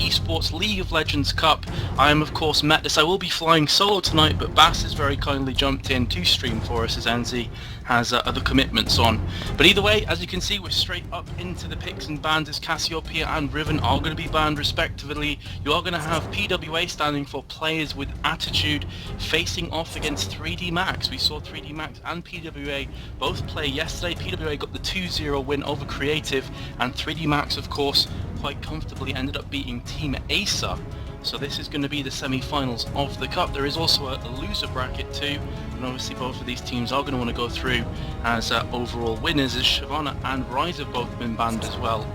T.esports League of Legends Cup. I am of course Metis. I will be flying solo tonight, but Bass has very kindly jumped in to stream for us as NZ has other commitments on. But either way, as you can see, we're straight up into the picks and bans as Cassiopeia and Riven are going to be banned respectively. You are going to have pwA standing for Players with Attitude facing off against 3D Max. We saw 3D Max and pwA both play yesterday. pwA got the 2-0 win over Creative, and 3D Max of course quite comfortably ended up beating Team Acer. So this is going to be the semi-finals of the cup. There is also a loser bracket too, and obviously both of these teams are going to want to go through as overall winners, as Shyvana and Rise have both been banned as well.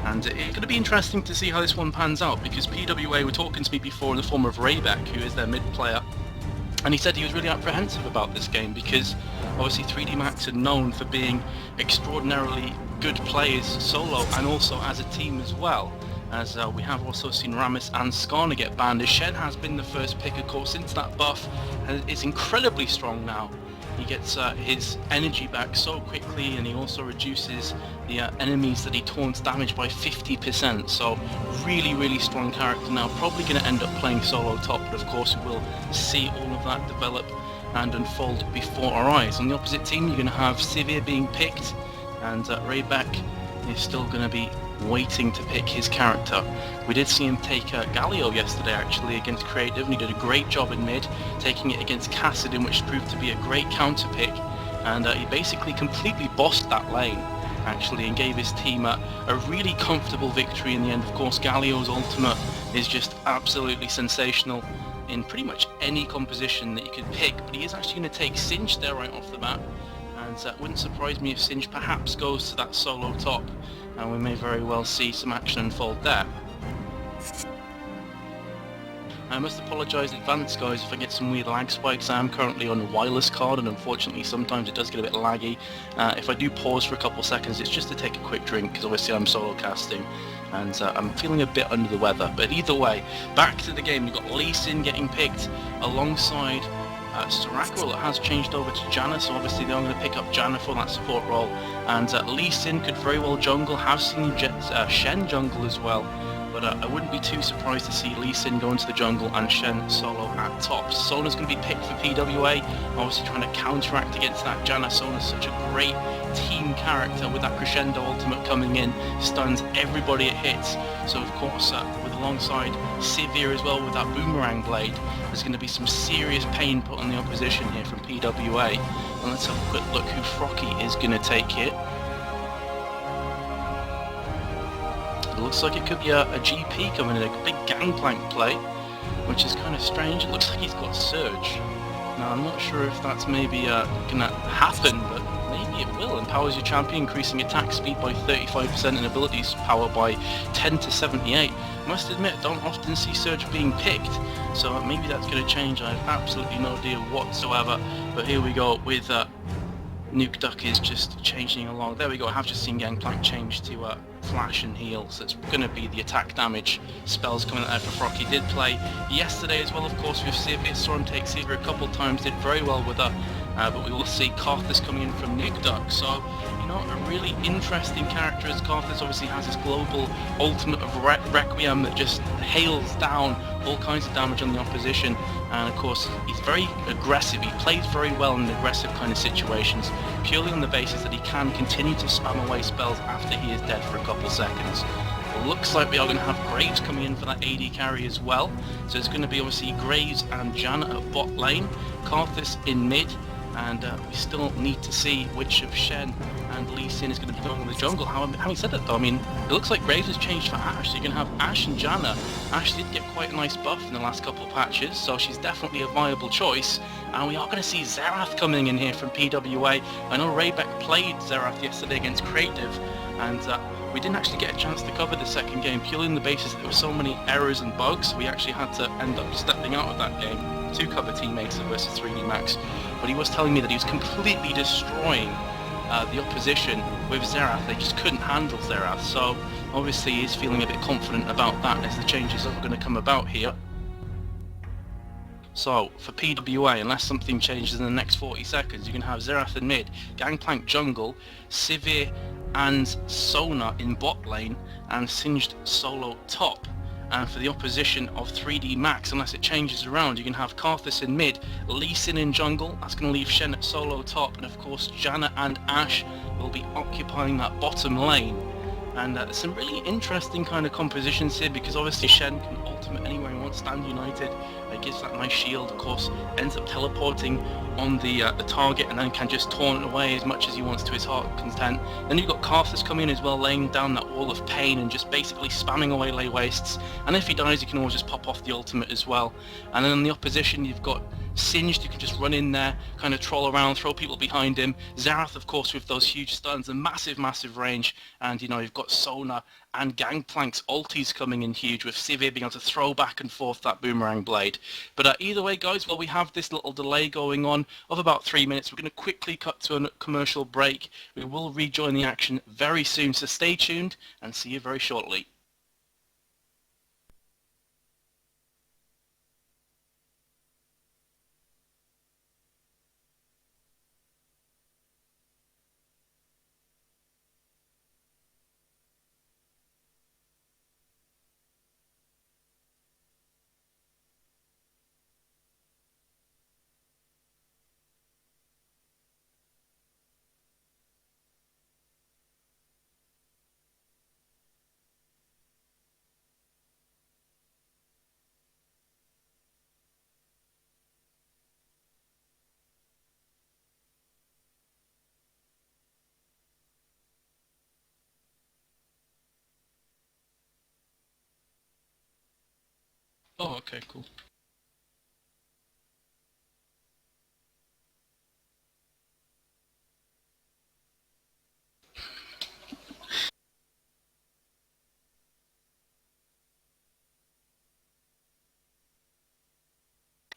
And it's going to be interesting to see how this one pans out, because pwA were talking to me before in the form of Rayback, who is their mid player, and he said he was really apprehensive about this game because obviously 3D Max are known for being extraordinarily good players solo and also as a team as well. As we have also seen Rammus and Skarner get banned, as Shen has been the first pick of course into that buff and is incredibly strong now. He gets his energy back so quickly, and he also reduces the enemies that he taunts damage by 50%, so really strong character now. Probably going to end up playing solo top, but of course we will see all of that develop and unfold before our eyes. On the opposite team you're going to have Sivir being picked, and Rayback is still going to be waiting to pick his character. We did see him take Galio yesterday actually against Creative, and he did a great job in mid, taking it against Kassadin, which proved to be a great counter pick, and he basically completely bossed that lane actually and gave his team a really comfortable victory in the end. Of course Galio's ultimate is just absolutely sensational in pretty much any composition that you could pick, but he is actually going to take Singe there right off the bat, and it wouldn't surprise me if Singe perhaps goes to that solo top, and we may very well see some action unfold there. I must apologise in advance guys if I get some weird lag spikes. I am currently on a wireless card, and unfortunately sometimes it does get a bit laggy. If I do pause for a couple of seconds, it's just to take a quick drink, because obviously I'm solo casting and I'm feeling a bit under the weather. But either way, back to the game. You've got Lee Sin getting picked alongside Soraka. That has changed over to Janna, so obviously they're going to pick up Janna for that support role, and Lee Sin could very well jungle. Have seen Shen jungle as well, but I wouldn't be too surprised to see Lee Sin go into the jungle and Shen solo at top. Sona's going to be picked for pwA, obviously trying to counteract against that Janna. Sona's such a great team character with that crescendo ultimate coming in, stuns everybody it hits. So of course with alongside Sivir as well with that boomerang blade, there's going to be some serious pain put on the opposition here from pwA. And let's have a quick look who Frocky is going to take here. It looks like it could be a GP coming in, a big gangplank play, which is kind of strange. It looks like he's got Surge. Now I'm not sure if that's maybe going to happen, but maybe it will. Empowers your champion, increasing attack speed by 35% and abilities power by 10 to 78. I must admit, don't often see Surge being picked, so maybe that's going to change. I have absolutely no idea whatsoever. But here we go with Nuke Duck is just changing along. There we go. I have just seen Gangplank change to Flash and Heal, so it's going to be the attack damage spells coming out there for Frocky. Did play yesterday as well, of course, with Sivir. Saw him take Sivir a couple times, did very well with her. But we will see Karthus coming in from Nuke Duck, so you know, a really interesting character, as Karthus obviously has this global ultimate of Requiem that just hails down all kinds of damage on the opposition, and of course he's very aggressive. He plays very well in aggressive kind of situations, purely on the basis that he can continue to spam away spells after he is dead for a couple seconds. Looks like we are going to have Graves coming in for that AD carry as well, so it's going to be obviously Graves and Janna at bot lane, Karthus in mid, and we still need to see which of Shen and Lee Sin is going to be going in the jungle. Having said that though, I mean, it looks like Graves has changed for Ashe, so you're going to have Ashe and Janna. Ashe did get quite a nice buff in the last couple of patches, so she's definitely a viable choice, and we are going to see Xerath coming in here from pwA. I know Rayback played Xerath yesterday against Creative, and we didn't actually get a chance to cover the second game, purely on the basis that there were so many errors and bugs. We actually had to end up stepping out of that game to cover Team Acer versus 3D Max. But he was telling me that he was completely destroying the opposition with Xerath. They just couldn't handle Xerath, so obviously he's feeling a bit confident about that as the changes are going to come about here. So for pwA, unless something changes in the next 40 seconds, you can have Xerath in mid, Gangplank jungle, Sivir and Sona in bot lane, and Singed solo top. And for the opposition of 3D Max, unless it changes around, you can have Karthus in mid, Lee Sin in jungle, that's going to leave Shen at solo top, and of course Janna and Ashe will be occupying that bottom lane. And some really interesting kind of compositions here, because obviously Shen can ultimate anywhere he wants, stand united, it gives that nice shield, of course, ends up teleporting on the target and then can just taunt away as much as he wants to his heart's content. Then you've got Karthus coming in as well, laying down that wall of pain and just basically spamming away lay wastes, and if he dies he can always just pop off the ultimate as well. And then on the opposition you've got Singed, you can just run in there, kind of troll around, throw people behind him. Xerath, of course, with those huge stuns and massive range. And, you know, you've got Sona and Gangplank's ultis coming in huge, with Sivir being able to throw back and forth that boomerang blade. But either way, guys, well, we have this little delay going on of about 3 minutes. We're going to quickly cut to a commercial break. We will rejoin the action very soon, so stay tuned and see you very shortly. Oh, okay, cool.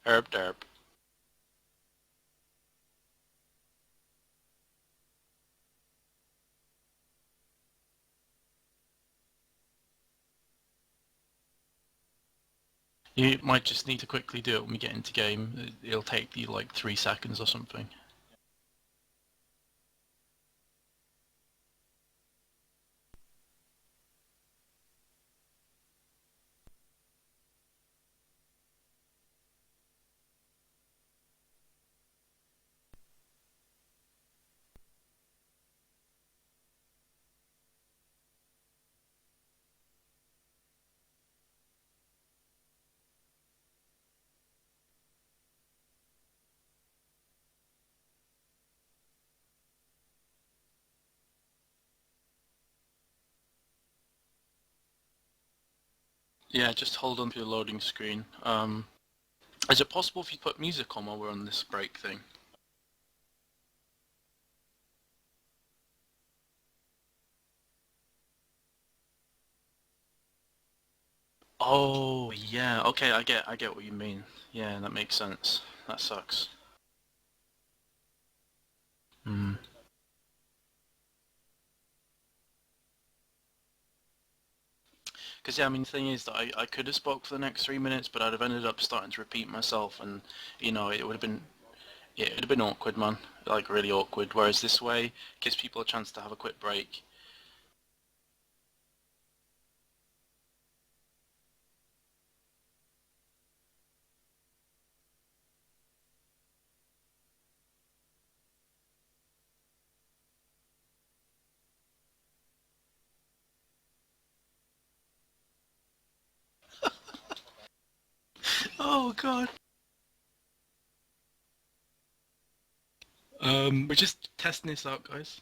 Herb derb. You might just need to quickly do it when we get into game. It'll take you like 3 seconds or something. Yeah, just hold on to your loading screen. Is it possible if you put music on while we're on this break thing? Oh, yeah. Okay, I get what you mean. Yeah, that makes sense. That sucks. Hmm. Because yeah, I mean, the thing is that I could have spoke for the next 3 minutes, but I'd have ended up starting to repeat myself, and you know, it would have been, yeah, it'd have been awkward, man. Like really awkward. Whereas this way gives people a chance to have a quick break. Oh god. We're just testing this out, guys.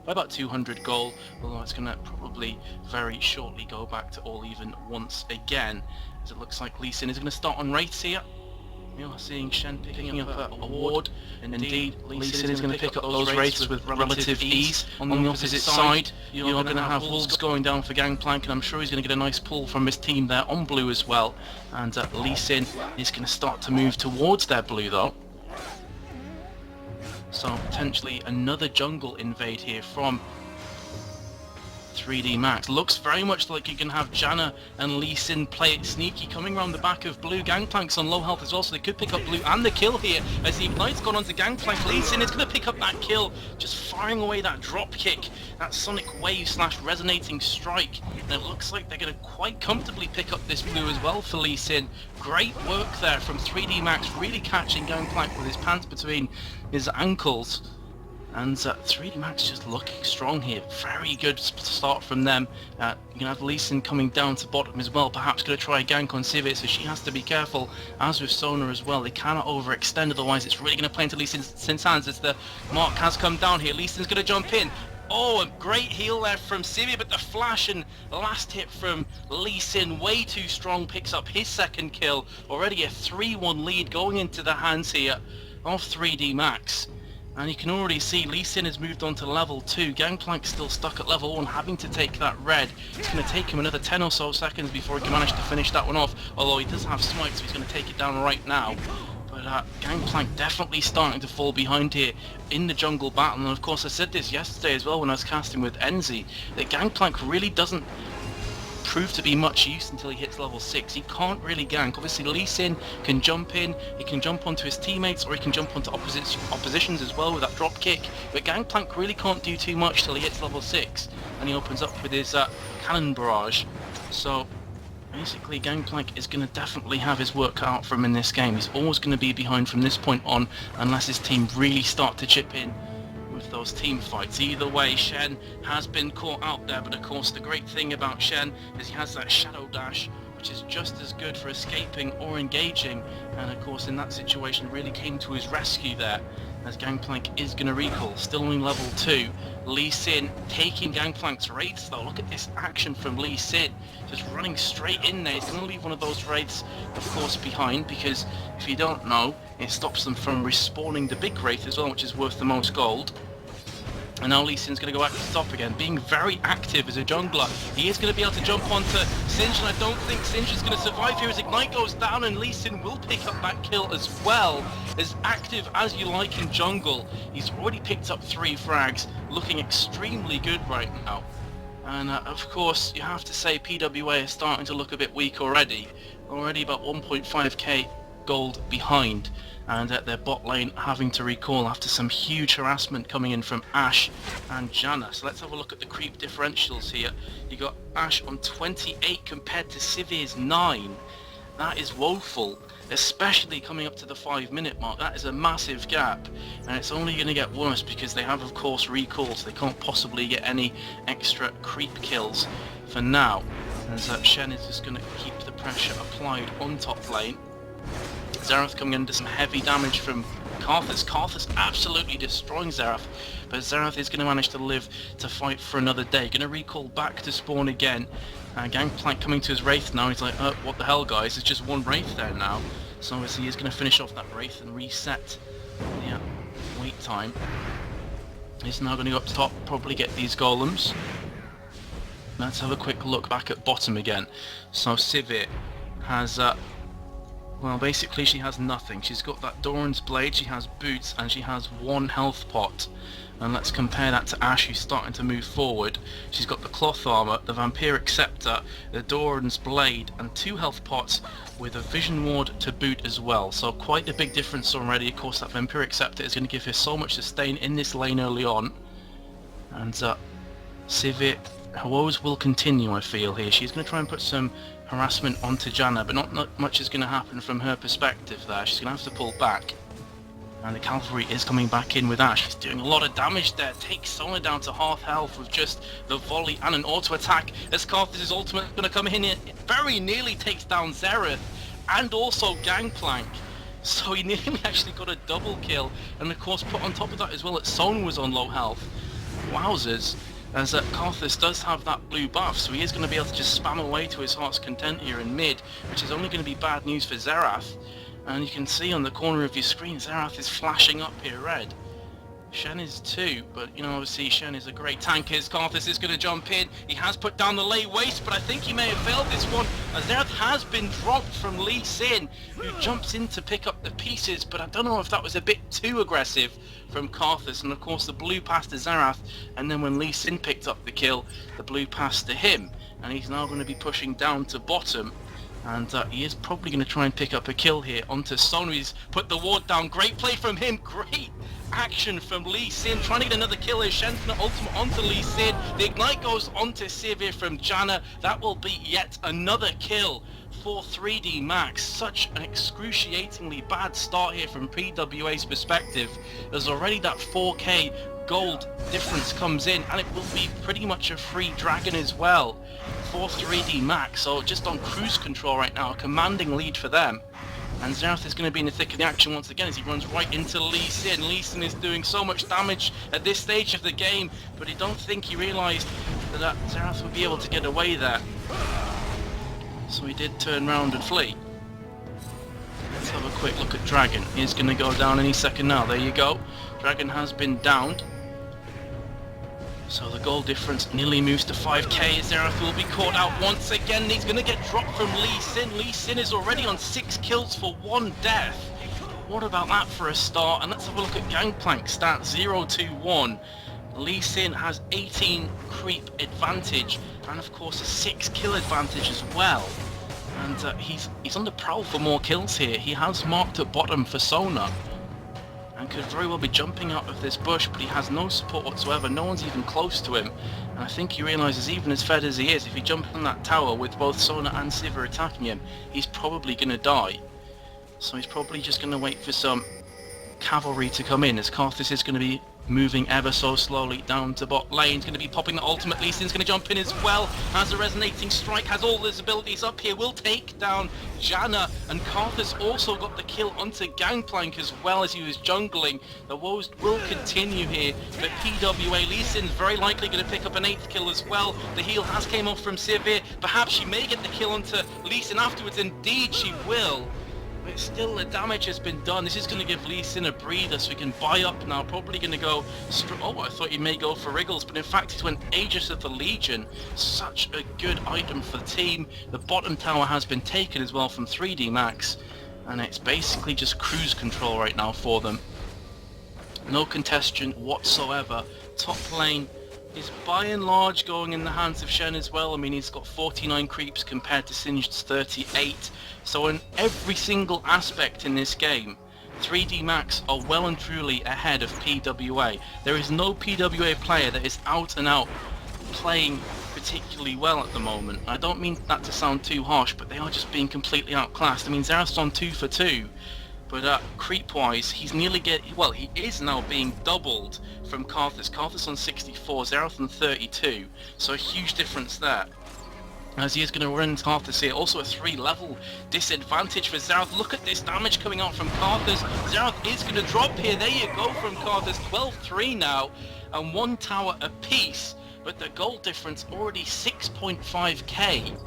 by about 200 gold, although it's going to probably very shortly go back to all even once again, as it looks like Lee Sin is going to start on wraiths here. We are seeing Shen picking up a ward. Indeed, Lee Sin is going to pick up those wraiths with relative ease. On the opposite side, you're going to have wolves going down for Gangplank, and I'm sure he's going to get a nice pull from his team there on blue as well. And Lee Sin is going to start to move towards their blue though. So potentially another jungle invade here from 3D Max. Looks very much like you can have Janna and Lee Sin play it sneaky, coming around the back of blue. Gangplank's on low health as well, so they could pick up blue and the kill here. As the Ignite's gone onto Gangplank, Lee Sin is going to pick up that kill, just firing away that drop kick, that sonic wave slash resonating strike. And it looks like they're going to quite comfortably pick up this blue as well for Lee Sin. Great work there from 3D Max, really catching Gangplank with his pants between his ankles. And 3D Max just looking strong here. Very good start from them. You can have Lee Sin coming down to bottom as well. Perhaps going to try a gank on Sivir, so she has to be careful. As with Sona as well, they cannot overextend, otherwise it's really going to play into Lee Sin's hands as the mark has come down here. Lee Sin's going to jump in. Oh, a great heal there from Sivir, but the flash and last hit from Lee Sin, way too strong, picks up his second kill. Already a 3-1 lead going into the hands here of 3D Max. And you can already see Lee Sin has moved on to level 2. Gangplank's still stuck at level 1, having to take that red. It's going to take him another 10 or so seconds before he can manage to finish that one off. Although he does have smite, so he's going to take it down right now. But Gangplank definitely starting to fall behind here in the jungle battle. And of course I said this yesterday as well when I was casting with Enzi, that Gangplank really doesn't prove to be much use until he hits level 6. He can't really gank. Obviously Lee Sin can jump in, he can jump onto his teammates, or he can jump onto oppositions as well with that drop kick, but Gangplank really can't do too much till he hits level 6 and he opens up with his cannon barrage. So basically Gangplank is going to definitely have his work cut out for him in this game. He's always going to be behind from this point on unless his team really start to chip in with those team fights. Either way, Shen has been caught out there, but of course the great thing about Shen is he has that shadow dash, which is just as good for escaping or engaging, and of course in that situation really came to his rescue there, as Gangplank is going to recall, still only level 2. Lee Sin taking Gangplank's wraiths though. Look at this action from Lee Sin, just running straight in there. He's going to leave one of those wraiths of course behind, because if you don't know, it stops them from respawning the big wraith as well, which is worth the most gold. And now Lee Sin's going to go back to the top again, being very active as a jungler. He is going to be able to jump onto Singe, and I don't think Singe is going to survive here as Ignite goes down, and Lee Sin will pick up that kill as well. As active as you like in jungle, he's already picked up 3 frags, looking extremely good right now. And of course, you have to say pwA is starting to look a bit weak already. Already about 1.5k gold behind, and at their bot lane having to recall after some huge harassment coming in from Ashe and Janna. So let's have a look at the creep differentials here. You got Ashe on 28 compared to Sivir's 9. That is woeful, especially coming up to the 5-minute mark. That is a massive gap, and it's only going to get worse because they have of course recalls. They can't possibly get any extra creep kills for now, as Shen is just going to keep the pressure applied on top lane. Xerath coming under some heavy damage from Karthus. Karthus absolutely destroying Xerath, but Xerath is going to manage to live to fight for another day. Going to recall back to spawn again. Gangplank coming to his Wraith now. He's like, what the hell guys, it's just one Wraith there now. So obviously he is going to finish off that Wraith and reset the wait time. He's now going to go up top, probably get these golems. Let's have a quick look back at bottom again. So Sivir has well, basically she has nothing. She's got that Doran's Blade, she has boots, and she has 1 health pot. And let's compare that to Ashe, who's starting to move forward. She's got the cloth armor, the Vampiric Scepter, the Doran's Blade, and 2 health pots with a Vision Ward to boot as well. So quite a big difference already. Of course that Vampiric Scepter is going to give her so much sustain in this lane early on. And Sivir, her woes will continue, I feel here. She's going to try and put some harassment onto Janna, but not much is going to happen from her perspective there. She's going to have to pull back. And the cavalry is coming back in with Ashe. She's doing a lot of damage there. Takes Sona down to half health with just the volley and an auto attack, as Karthus' ultimate is going to come in here. It very nearly takes down Xerath and also Gangplank. So he nearly actually got a double kill, and of course put on top of that as well that Sona was on low health. wowzers, as Karthus does have that blue buff, so he is going to be able to just spam away to his heart's content here in mid, which is only going to be bad news for Xerath. And you can see on the corner of your screen, Xerath is flashing up here red. Shen is too, but you know, obviously Shen is a great tank. As Karthus is going to jump in, he has put down the lay waste, but I think he may have failed this one, as Xerath has been dropped from Lee Sin, who jumps in to pick up the pieces, but I don't know if that was a bit too aggressive from Karthus. And of course the blue passed to Xerath, and then when Lee Sin picked up the kill, the blue passed to him, and he's now going to be pushing down to bottom. And he is probably going to try and pick up a kill here onto Sonu. He's put the ward down. Great play from him. Great action from Lee Sin. Trying to get another kill here. Shen's going to ultimate onto Lee Sin. The ignite goes onto Sivir from Janna. That will be yet another kill for 3D Max. Such an excruciatingly bad start here from pwA's perspective. There's already that 4k gold difference comes in, and it will be pretty much a free dragon as well for 3D Max. So just on cruise control right now, a commanding lead for them. And Xerath is going to be in the thick of the action once again as he runs right into Lee Sin. Lee Sin is doing so much damage at this stage of the game, but I don't think he realised that Xerath would be able to get away there. So he did turn around and flee. Let's have a quick look at Dragon. He's going to go down any second now. There you go. Dragon has been downed. So the goal difference nearly moves to 5k. Xerath will be caught out once again, and he's going to get dropped from Lee Sin. Lee Sin is already on 6 kills for 1 death. What about that for a start? And let's have a look at Gangplank stats 0-1. Lee Sin has 18 creep advantage, and of course a 6 kill advantage as well. And he's on the prowl for more kills here. He has marked at bottom for Sona, and could very well be jumping out of this bush, but he has no support whatsoever. No one's even close to him, and I think he realises, even as fed as he is, if he jumps on that tower with both Sona and Sivir attacking him, he's probably going to die. So he's probably just going to wait for some cavalry to come in, as Karthus is going to be moving ever so slowly down to bot lane. He's going to be popping the ultimate. Lee Sin's going to jump in as well, has a resonating strike, has all his abilities up here, will take down Janna, and Karthus also got the kill onto Gangplank as well as he was jungling. The woes will continue here for pwA. Lee Sin's very likely going to pick up an 8th kill as well. The heal has came off from Sivir. Perhaps she may get the kill onto Lee Sin afterwards. Indeed she will. But still, the damage has been done. This is going to give Lee Sin a breather, so he can buy up now. Probably going to go... Oh, I thought he may go for Wriggles, but in fact he's went Aegis of the Legion. Such a good item for the team. The bottom tower has been taken as well from 3D Max, and it's basically just cruise control right now for them. No contestation whatsoever. Top lane is by and large going in the hands of Shen as well. I mean, he's got 49 creeps compared to Singed's 38. So in every single aspect in this game, 3D Max are well and truly ahead of pwA. There is no pwA player that is out and out playing particularly well at the moment. I don't mean that to sound too harsh, but they are just being completely outclassed. I mean, Xerath's on 2 for 2. But creep-wise, he's nearly he is now being doubled from Karthus. Karthus on 64, Xerath on 32, so a huge difference there. As he is going to run into Karthus here, also a 3-level disadvantage for Xerath. Look at this damage coming out from Karthus. Xerath is going to drop here. There you go from Karthus, 12-3 now, and 1 tower apiece. But the goal difference already 6.5k.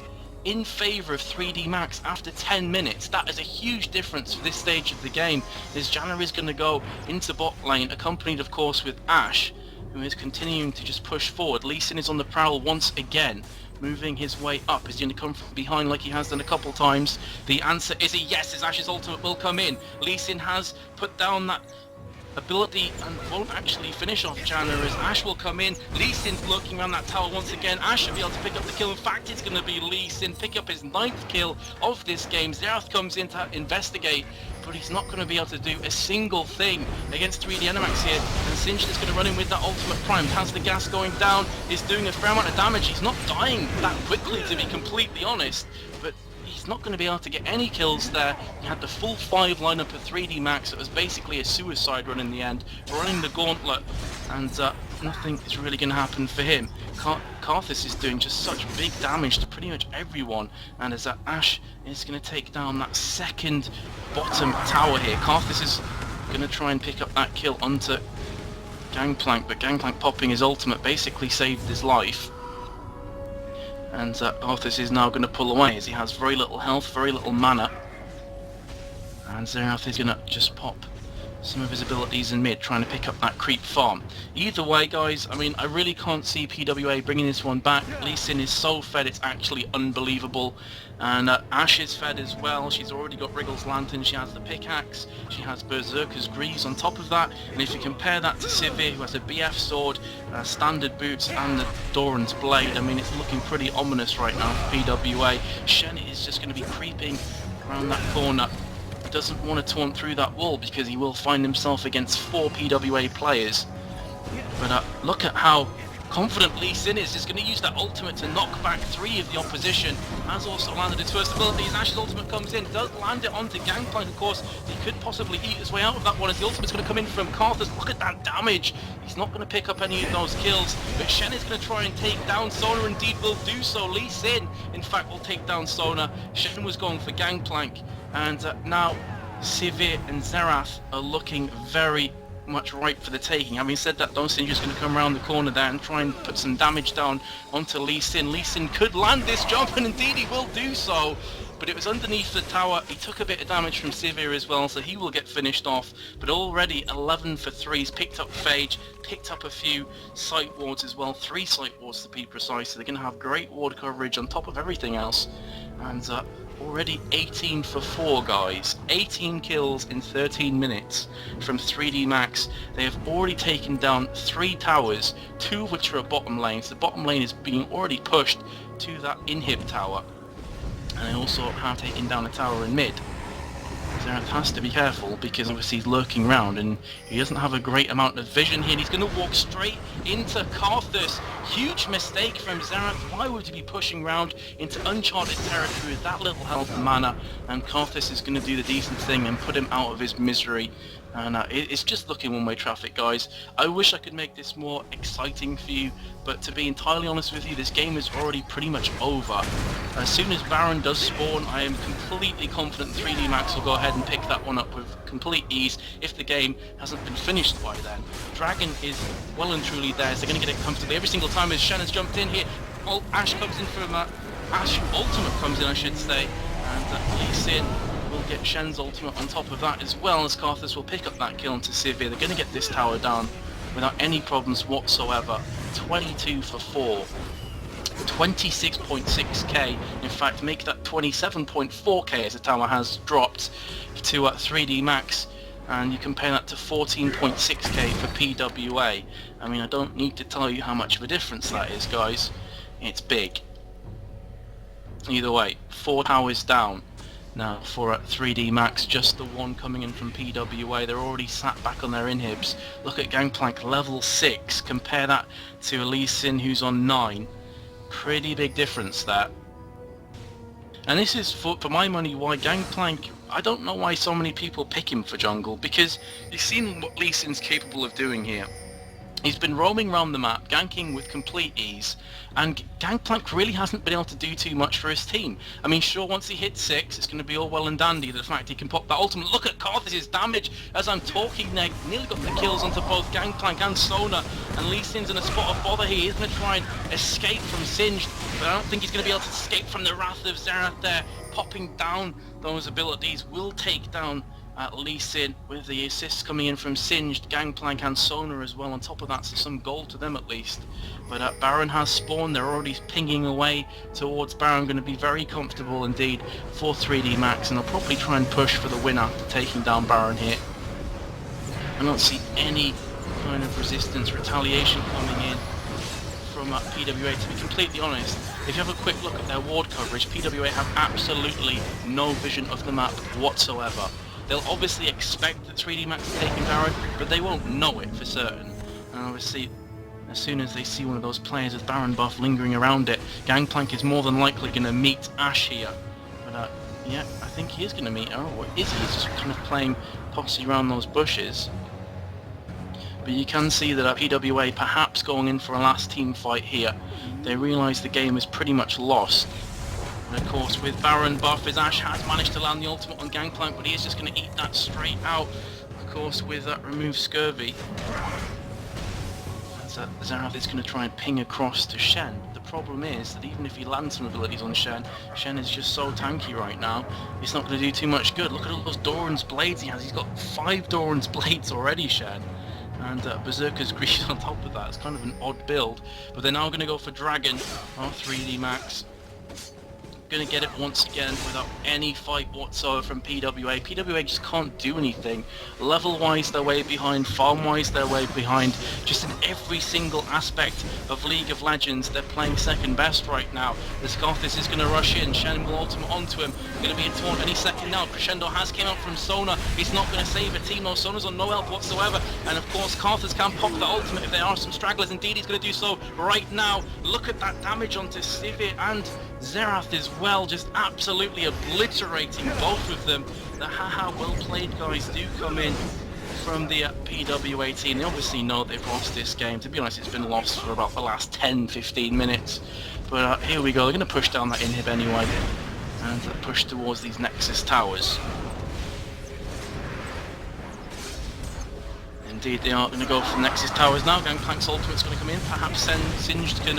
in favour of 3D Max after 10 minutes. That is a huge difference for this stage of the game. As Janna is going to go into bot lane, accompanied of course with Ashe, who is continuing to just push forward. Lee Sin is on the prowl once again, moving his way up. Is he going to come from behind like he has done a couple times? The answer is a yes, as Ashe's ultimate will come in. Lee Sin has put down that ability and won't actually finish off Janna, as Ashe will come in. Lee Sin's lurking around that tower once again. Ashe should be able to pick up the kill. In fact, it's going to be Lee Sin pick up his 9th kill of this game. Xerath comes in to investigate, but he's not going to be able to do a single thing against 3D Animax here. And Singed is going to run in with that ultimate prime. Has the gas going down, is doing a fair amount of damage. He's not dying that quickly, to be completely honest, but he's not going to be able to get any kills there. He had the full 5 lineup of 3D Max. It was basically a suicide run in the end, running the gauntlet, and nothing is really going to happen for him. Karthus is doing just such big damage to pretty much everyone, and as Ashe is going to take down that second bottom tower here, Karthus is going to try and pick up that kill onto Gangplank, but Gangplank popping his ultimate basically saved his life. And Arthas is now going to pull away as he has very little health, very little mana. And Xerath is going to just pop some of his abilities in mid, trying to pick up that creep farm. Either way, guys, I mean, I really can't see pwA bringing this one back. Lee Sin is so fed, it's actually unbelievable. And Ashe is fed as well. She's already got Wriggle's Lantern, she has the pickaxe, she has Berserker's Greaves on top of that. And if you compare that to Sivir, who has a BF sword, standard boots, and the Doran's blade, I mean, it's looking pretty ominous right now for pwA. Shen is just going to be creeping around that corner. Doesn't want to taunt through that wall because he will find himself against 4 pwA players. But look at how confident Lee Sin is. Just going to use that ultimate to knock back 3 of the opposition. Has also landed his first ability as Ashe's ultimate comes in. Does land it onto Gangplank, of course. He could possibly eat his way out of that one as the ultimate's going to come in from Karthus. Look at that damage. He's not going to pick up any of those kills. But Shen is going to try and take down Sona. Indeed will do so. Lee Sin, in fact, will take down Sona. Shen was going for Gangplank. And now Sivir and Xerath are looking very much ripe for the taking. Having said that, Sin just going to come around the corner there and try and put some damage down onto Lee Sin. Lee Sin could land this jump, and indeed he will do so. But it was underneath the tower. He took a bit of damage from Sivir as well, so he will get finished off. But already 11 for 3. He's picked up Phage, picked up a few sight wards as well. 3 sight wards to be precise. So they're going to have great ward coverage on top of everything else. And already 18 for 4, guys. 18 kills in 13 minutes from 3D Max. They have already taken down 3 towers, 2 of which are at bottom lanes. The bottom lane is being already pushed to that inhib tower. And they also have taken down a tower in mid. Xerath has to be careful because obviously he's lurking around and he doesn't have a great amount of vision here. And he's going to walk straight into Karthus. Huge mistake from Xerath. Why would he be pushing around into uncharted territory with that little health and mana? And Karthus is going to do the decent thing and put him out of his misery. And it's just looking one-way traffic, guys. I wish I could make this more exciting for you, but to be entirely honest with you, this game is already pretty much over. As soon as Baron does spawn, I am completely confident 3D Max will go ahead and pick that one up with complete ease if the game hasn't been finished by then. Dragon is well and truly theirs. They're going to get it comfortably every single time as Shen has jumped in here. Ashe comes in from Ashe ultimate comes in, I should say, and Lee Sin will get Shen's ultimate on top of that as well, as Karthus will pick up that kill into Sivir. They're going to get this tower down without any problems whatsoever. 22 for 4. 26.6k, in fact make that 27.4k as the tower has dropped to 3D Max, and you compare that to 14.6k for pwA. I mean, I don't need to tell you how much of a difference that is, guys. It's big. Either way, 4 towers down. Now for 3D Max, just the one coming in from pwA. They're already sat back on their inhibs. Look at Gangplank level 6, compare that to Lee Sin who's on 9. Pretty big difference there. And this is, for my money, why Gangplank, I don't know why so many people pick him for jungle, because you've seen what Lee Sin's capable of doing here. He's been roaming around the map, ganking with complete ease, and Gangplank really hasn't been able to do too much for his team. I mean, sure, once he hits 6, it's going to be all well and dandy, the fact he can pop that ultimate. Look at Karthus' damage as I'm talking there. Nearly got the kills onto both Gangplank and Sona, and Lee Sin's in a spot of bother here. He's going to try and escape from Singed, but I don't think he's going to be able to escape from the wrath of Xerath there. Popping down those abilities will take down Lee Sin, with the assists coming in from Singed, Gangplank and Sona as well on top of that, so some gold to them at least. But Baron has spawned, they're already pinging away towards Baron, going to be very comfortable indeed for 3D Max, and they'll probably try and push for the win after taking down Baron here. I don't see any kind of resistance, retaliation coming in from pwA, to be completely honest. If you have a quick look at their ward coverage, pwA have absolutely no vision of the map whatsoever. They'll obviously expect that 3D Max is taking Baron, but they won't know it for certain. And obviously, as soon as they see one of those players with Baron buff lingering around it, Gangplank is more than likely going to meet Ashe here. But yeah, I think he is going to meet her, or is he? He's just kind of playing posse around those bushes. But you can see that pwA perhaps going in for a last team fight here. They realise the game is pretty much lost. And of course, with Baron buff, as Ashe has managed to land the ultimate on Gangplank, but he is just going to eat that straight out. Of course, with that remove Scurvy. as Zerath is going to try and ping across to Shen. The problem is that even if he lands some abilities on Shen, Shen is just so tanky right now, it's not going to do too much good. Look at all those Doran's blades he has. He's got 5 Doran's blades already, Shen. And Berserker's Grease on top of that. It's kind of an odd build. But they're now going to go for Dragon. Oh, 3D Max. Going to get it once again without any fight whatsoever from pwA. pwA just can't do anything. Level-wise, they're way behind. Farm-wise, they're way behind. Just in every single aspect of League of Legends, they're playing second best right now. The Scarthus is going to rush in. Shen will ultimate onto him. Going to be in taunt any second now. Crescendo has came out from Sona. He's not going to save a team. No, Sona's on no help whatsoever. And of course, Carthus can pop the ultimate if there are some stragglers. Indeed, he's going to do so right now. Look at that damage onto Sivir and Zerath as well, just absolutely obliterating both of them. The haha well played guys do come in from the pwA team. They obviously know they've lost this game. To be honest, it's been lost for about the last 10-15 minutes. But here we go, they're going to push down that inhib anyway and push towards these Nexus towers. Indeed, they are going to go for Nexus towers now. Gangplank's ultimate's going to come in. Perhaps Singed can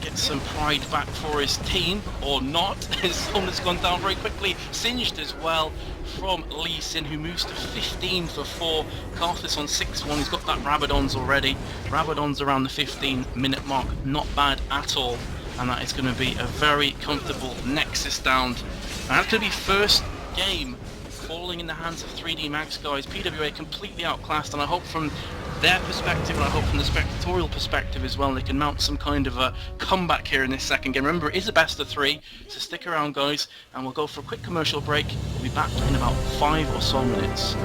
get some pride back for his team, or not. His zone has gone down very quickly. Singed as well from Lee Sin, who moves to 15 for 4. Carthus on 6-1. He's got that Rabadon's already. Rabadon's around the 15-minute mark. Not bad at all. And that is going to be a very comfortable Nexus down. And that's going to be first game falling in the hands of 3D Max, guys. pwA completely outclassed, and I hope from their perspective, and I hope from the spectatorial perspective as well, they can mount some kind of a comeback here in this second game. Remember, it is a best of 3, so stick around, guys, and we'll go for a quick commercial break. We'll be back in about 5 or so minutes.